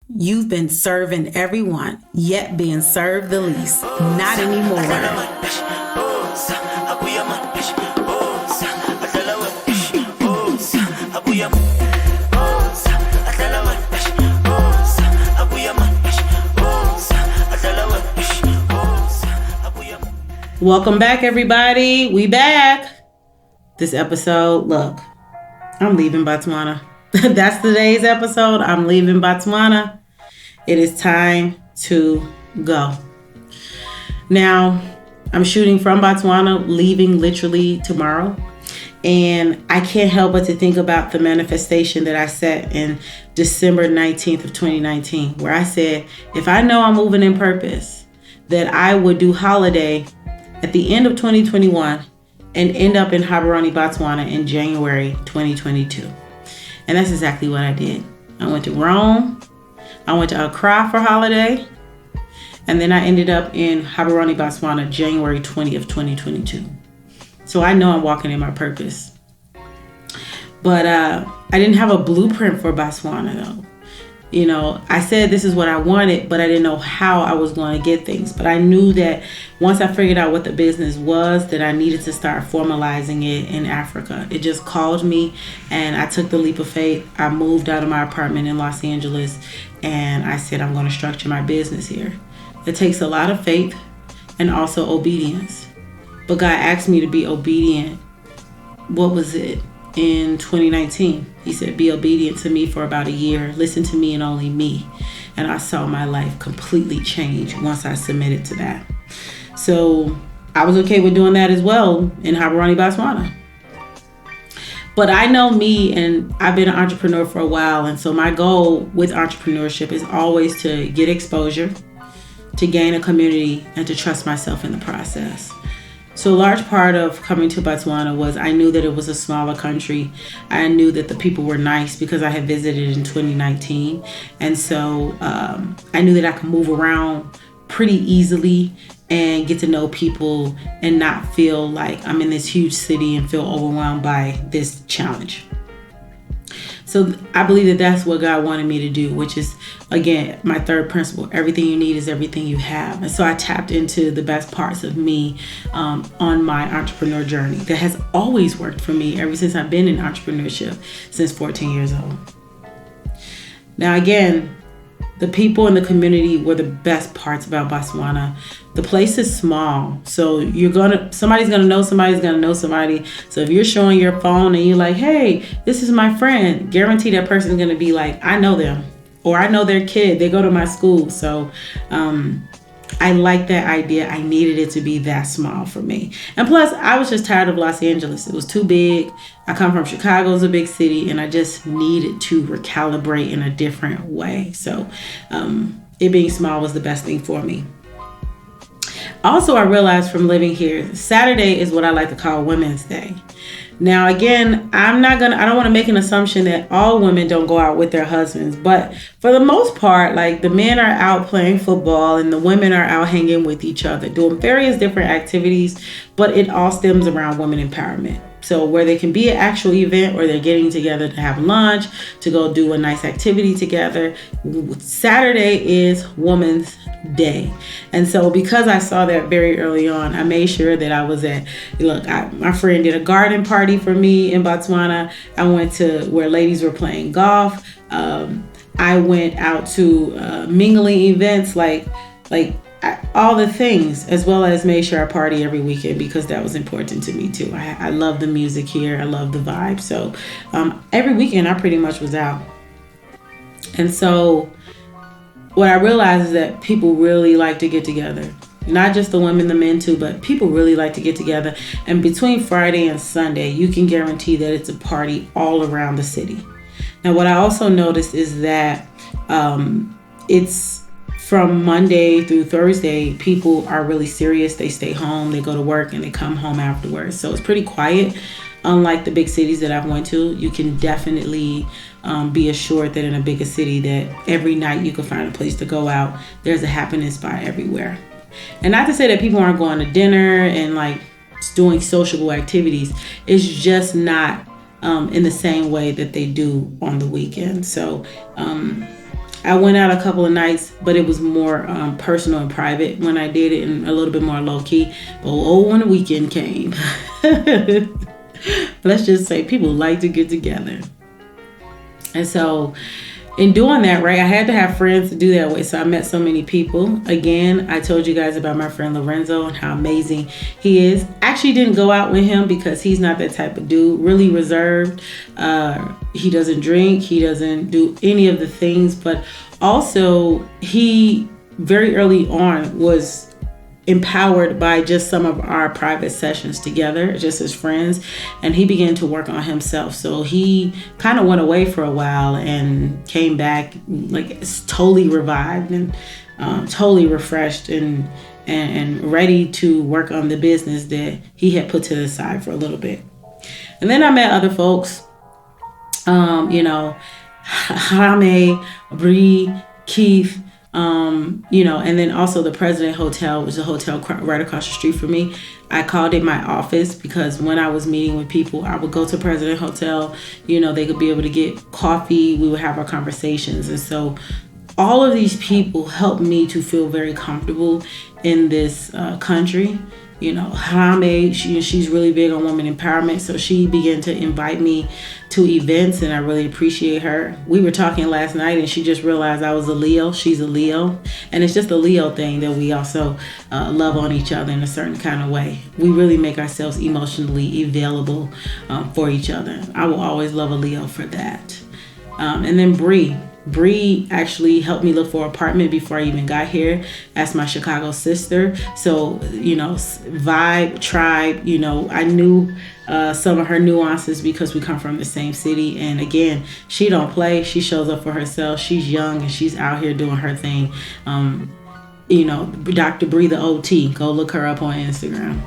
You've been serving everyone, yet being served the least. Not anymore. Welcome back, everybody. We back. This episode, look, I'm leaving Botswana. That's today's episode. I'm leaving Botswana. It is time to go. Now, I'm shooting from Botswana, leaving literally tomorrow. And I can't help but to think about the manifestation that I set in December 19th of 2019, where I said, if I know I'm moving in purpose, that I would do holiday at the end of 2021 and end up in Gaborone, Botswana in January 2022. And that's exactly what I did. I went to Rome. I went to Accra for holiday. And then I ended up in Gaborone, Botswana, January 20th, 2022. So I know I'm walking in my purpose. But I didn't have a blueprint for Botswana, though. You know, I said this is what I wanted, but I didn't know how I was going to get things. But I knew that once I figured out what the business was, that I needed to start formalizing it in Africa. It just called me, and I took the leap of faith. I moved out of my apartment in Los Angeles, and I said, I'm going to structure my business here. It takes a lot of faith and also obedience. But God asked me to be obedient. What was it? In 2019, he said, be obedient to me for about a year. Listen to me and only me. And I saw my life completely change once I submitted to that. So I was okay with doing that as well in Gaborone, Botswana. But I know me, and I've been an entrepreneur for a while. And so my goal with entrepreneurship is always to get exposure, to gain a community, and to trust myself in the process. So a large part of coming to Botswana was I knew that it was a smaller country. I knew that the people were nice because I had visited in 2019. And so I knew that I could move around pretty easily and get to know people and not feel like I'm in this huge city and feel overwhelmed by this challenge. So I believe that that's what God wanted me to do, which is, again, my third principle. Everything you need is everything you have. And so I tapped into the best parts of me on my entrepreneur journey that has always worked for me ever since I've been in entrepreneurship since 14 years old. Now, again, the people in the community were the best parts about Botswana. The place is small, so somebody's gonna know somebody's gonna know somebody. So if you're showing your phone and you're like, hey, this is my friend, guarantee that person's gonna be like, I know them, or I know their kid, they go to my school. So I like that idea. I needed it to be that small for me. And plus, I was just tired of Los Angeles. It was too big. I come from Chicago, it's a big city, and I just needed to recalibrate in a different way. So it being small was the best thing for me. Also, I realized from living here, Saturday is what I like to call Women's Day. Now, again, I don't want to make an assumption that all women don't go out with their husbands, but for the most part, like the men are out playing football and the women are out hanging with each other, doing various different activities, but it all stems around women empowerment. So where they can be an actual event or they're getting together to have lunch, to go do a nice activity together. Saturday is Women's Day. And so because I saw that very early on, I made sure that I was my friend did a garden party for me in Botswana. I went to where ladies were playing golf. I went out to mingling events like all the things, as well as made sure I party every weekend because that was important to me too. I love the music here. I love the vibe. So every weekend I pretty much was out. And so what I realized is that people really like to get together. Not just the women, the men too, but people really like to get together. And between Friday and Sunday, you can guarantee that it's a party all around the city. Now, what I also noticed is that it's from Monday through Thursday, people are really serious. They stay home, they go to work, and they come home afterwards. So it's pretty quiet. Unlike the big cities that I've went to, you can definitely be assured that in a bigger city that every night you can find a place to go out. There's a happiness spot everywhere. And not to say that people aren't going to dinner and like doing sociable activities. It's just not in the same way that they do on the weekend. So I went out a couple of nights, but it was more personal and private when I did it, and a little bit more low key. But when the weekend came, let's just say people like to get together. And so in doing that, right, I had to have friends to do that with. So I met so many people. Again, I told you guys about my friend Lorenzo and how amazing he is. Actually didn't go out with him because he's not that type of dude, really reserved. He doesn't drink. He doesn't do any of the things. But also he very early on was empowered by just some of our private sessions together, just as friends, and he began to work on himself. So he kind of went away for a while and came back like totally revived and totally refreshed and ready to work on the business that he had put to the side for a little bit. And then I met other folks, Jaime, Bree, Keith, and then also the President Hotel, which is a hotel right across the street from me. I called it my office because when I was meeting with people, I would go to President Hotel. They could be able to get coffee. We would have our conversations. And so all of these people helped me to feel very comfortable in this country. Jaime, she's really big on women empowerment. So she began to invite me to events, and I really appreciate her. We were talking last night, and she just realized I was a Leo. She's a Leo. And it's just a Leo thing that we also love on each other in a certain kind of way. We really make ourselves emotionally available for each other. I will always love a Leo for that. And then Bree actually helped me look for an apartment before I even got here. That's my Chicago sister. So, vibe, tribe, I knew some of her nuances because we come from the same city. And again, she don't play. She shows up for herself. She's young and she's out here doing her thing. Dr. Bree, the OT, go look her up on Instagram.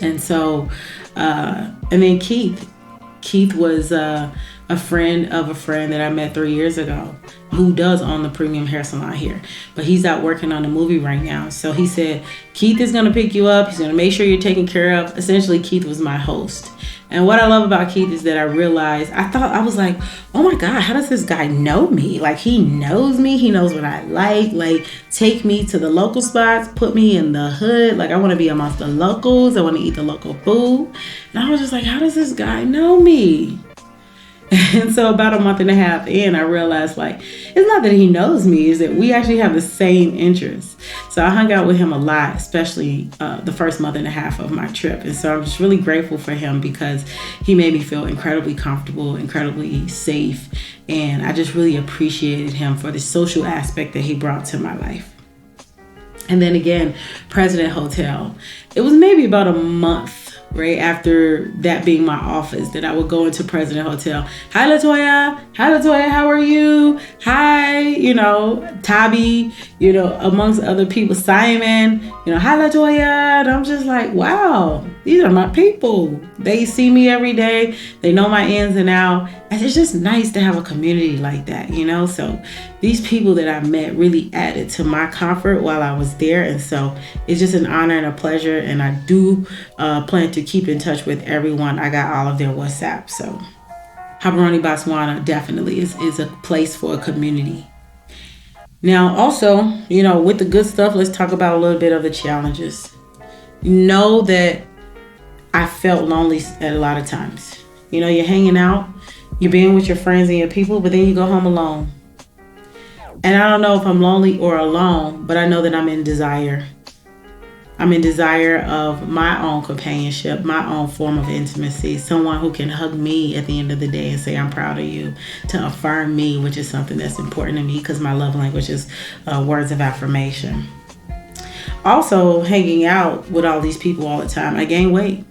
And so, and then Keith was a friend of a friend that I met 3 years ago who does own the premium hair salon here. But he's out working on a movie right now. So he said, Keith is going to pick you up. He's going to make sure you're taken care of. Essentially, Keith was my host. And what I love about Keith is that I realized, I was like, oh my God, how does this guy know me? Like, he knows me. He knows what I like, take me to the local spots, put me in the hood. Like, I want to be amongst the locals. I want to eat the local food. And I was just like, how does this guy know me? And so about a month and a half in, I realized it's not that he knows me, is that we actually have the same interests. So I hung out with him a lot, especially the first month and a half of my trip. And so I'm just really grateful for him because he made me feel incredibly comfortable, incredibly safe. And I just really appreciated him for the social aspect that he brought to my life. And then again, President Hotel. It was maybe about a month right after that being my office that I would go into President Hotel. Hi, Latoya, how are you? Hi, Tabi, amongst other people, Simon, hi, Latoya. And I'm just like, wow, these are my people. They see me every day. They know my ins and outs. And it's just nice to have a community like that, So these people that I met really added to my comfort while I was there. And so it's just an honor and a pleasure. And I do plan to keep in touch with everyone. I got all of their WhatsApp. So Gaborone, Botswana definitely is a place for a community. Now, also, with the good stuff, let's talk about a little bit of the challenges. Know that I felt lonely at a lot of times. You're hanging out, you're being with your friends and your people, but then you go home alone. And I don't know if I'm lonely or alone, but I know that I'm in desire. I'm in desire of my own companionship, my own form of intimacy, someone who can hug me at the end of the day and say, I'm proud of you, to affirm me, which is something that's important to me because my love language is words of affirmation. Also, hanging out with all these people all the time, I gain weight.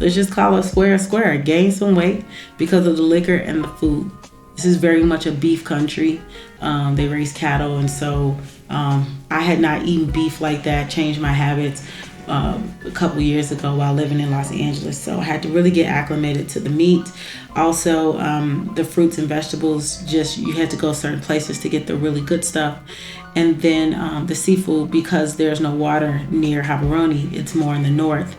Let's just call it square. I gained some weight because of the liquor and the food. This is very much a beef country. They raise cattle, and so I had not eaten beef like that, changed my habits a couple years ago while living in Los Angeles. So I had to really get acclimated to the meat. Also, the fruits and vegetables, you had to go certain places to get the really good stuff. And then the seafood, because there's no water near Gaborone, it's more in the north,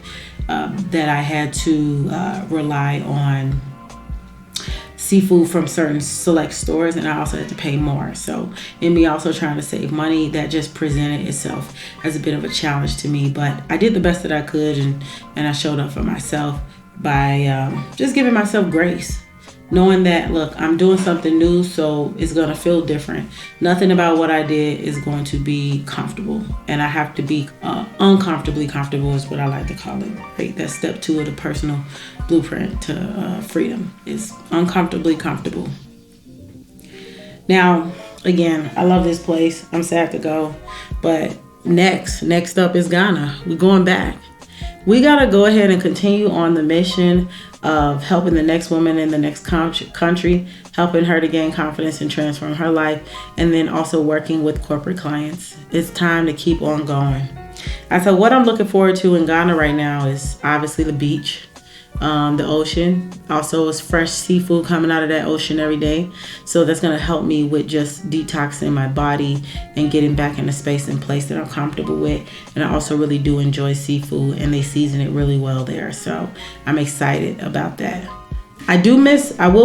that I had to rely on seafood from certain select stores, and I also had to pay more. So in me also trying to save money, that just presented itself as a bit of a challenge to me. But I did the best that I could, and I showed up for myself by just giving myself grace, knowing that, look, I'm doing something new, so it's going to feel different. Nothing about what I did is going to be comfortable, and I have to be uncomfortably comfortable is what I like to call it, right? That's step 2 of the personal blueprint to freedom, is uncomfortably comfortable. Now, again, I love this place. I'm sad to go, but next up is Ghana. We're going back. We got to go ahead and continue on the mission of helping the next woman in the next country, helping her to gain confidence and transform her life, and then also working with corporate clients. It's time to keep on going. And so what I'm looking forward to in Ghana right now is obviously the beach, the ocean. Also, it's fresh seafood coming out of that ocean every day. So that's going to help me with just detoxing my body and getting back in a space and place that I'm comfortable with. And I also really do enjoy seafood, and they season it really well there. So I'm excited about that. I will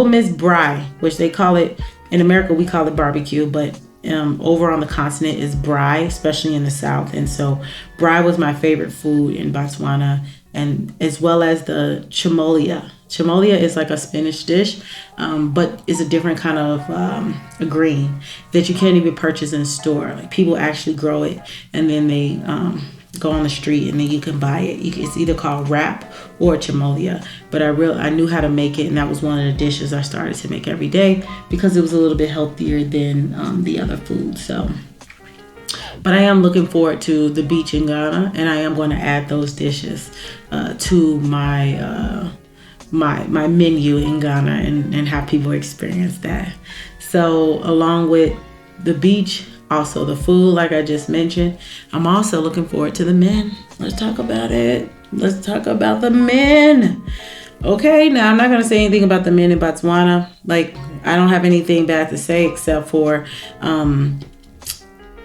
miss braai, which they call it in America. We call it barbecue, but over on the continent is braai, especially in the South. And so braai was my favorite food in Botswana, and as well as the chimolia. Chimolia is like a spinach dish, but it's a different kind of a green that you can't even purchase in a store. Like, people actually grow it, and then they go on the street, and then you can buy it. It's either called wrap or chimolia. But I knew how to make it, and that was one of the dishes I started to make every day because it was a little bit healthier than the other food. So. But I am looking forward to the beach in Ghana, and I am going to add those dishes to my my menu in Ghana and have people experience that. So along with the beach, also the food, like I just mentioned, I'm also looking forward to the men. Let's talk about it. Let's talk about the men. Okay, now I'm not going to say anything about the men in Botswana. Like, I don't have anything bad to say except for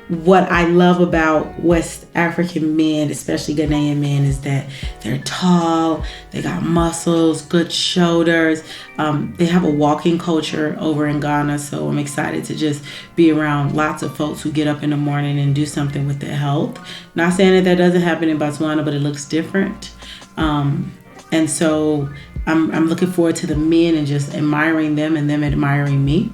what I love about West African men, especially Ghanaian men, is that they're tall, they got muscles, good shoulders. They have a walking culture over in Ghana, so I'm excited to just be around lots of folks who get up in the morning and do something with their health. Not saying that doesn't happen in Botswana, but it looks different. And so I'm looking forward to the men and just admiring them and them admiring me.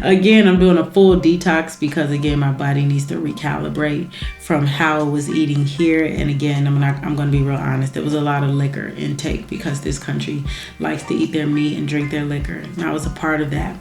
Again, I'm doing a full detox because, again, my body needs to recalibrate from how I was eating here. And again, I'm going to be real honest. There was a lot of liquor intake because this country likes to eat their meat and drink their liquor. And I was a part of that.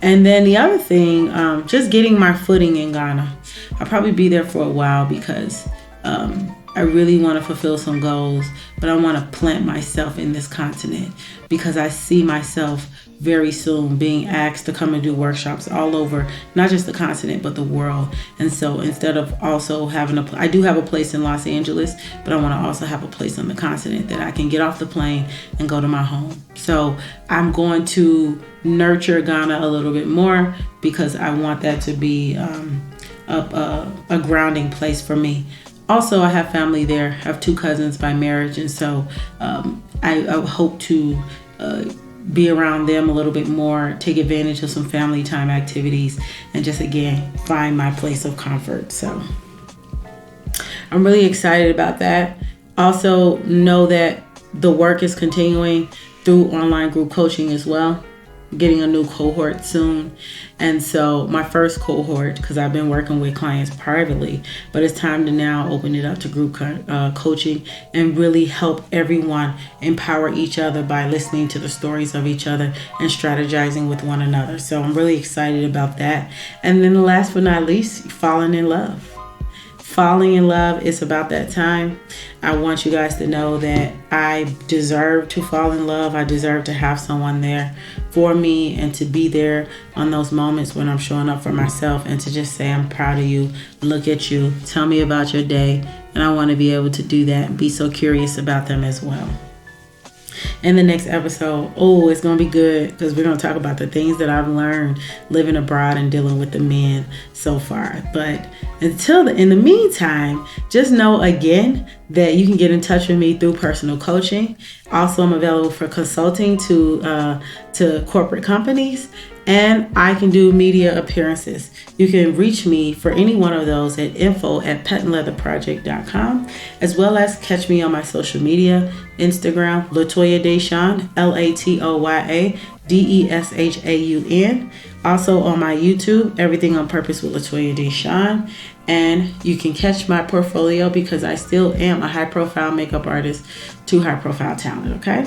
And then the other thing, just getting my footing in Ghana. I'll probably be there for a while because I really want to fulfill some goals, but I want to plant myself in this continent because I see myself very soon being asked to come and do workshops all over, not just the continent, but the world. And so instead of also having I do have a place in Los Angeles, but I want to also have a place on the continent that I can get off the plane and go to my home. So I'm going to nurture Ghana a little bit more because I want that to be a grounding place for me. Also, I have family there. I have 2 cousins by marriage, and so I hope to be around them a little bit more, take advantage of some family time activities, and just, again, find my place of comfort. So I'm really excited about that. Also, know that the work is continuing through online group coaching as well. Getting a new cohort soon. And so my first cohort, because I've been working with clients privately, but it's time to now open it up to group coaching and really help everyone empower each other by listening to the stories of each other and strategizing with one another. So I'm really excited about that. And then last but not least, falling in love. Falling in love, it's about that time. I want you guys to know that I deserve to fall in love. I deserve to have someone there for me and to be there on those moments when I'm showing up for myself and to just say, I'm proud of you. Look at you. Tell me about your day. And I want to be able to do that and be so curious about them as well. In the next episode, it's going to be good because we're going to talk about the things that I've learned living abroad and dealing with the men so far. But in the meantime, just know again that you can get in touch with me through personal coaching. Also, I'm available for consulting to corporate companies, and I can do media appearances. You can reach me for any one of those at info@patentleatherproject.com, as well as catch me on my social media, Instagram, Latoya Deshawn, LATOYA DESHAUN. Also on my YouTube, Everything on Purpose with Latoya Deshawn. And you can catch my portfolio because I still am a high-profile makeup artist to high-profile talent, okay?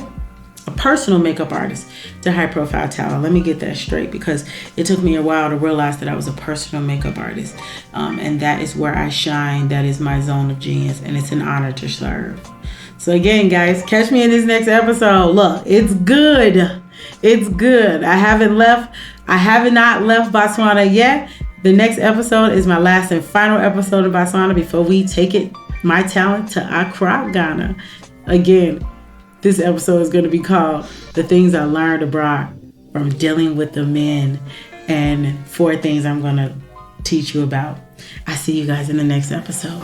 A personal makeup artist to high-profile talent. Let me get that straight because it took me a while to realize that I was a personal makeup artist. And that is where I shine. That is my zone of genius, and it's an honor to serve. So again, guys, catch me in this next episode. Look, it's good. It's good. I have not left Botswana yet. The next episode is my last and final episode of Botswana before we take my talent to Accra, Ghana. Again, this episode is going to be called The Things I Learned Abroad from Dealing with the Men, and 4 things I'm going to teach you about. I see you guys in the next episode.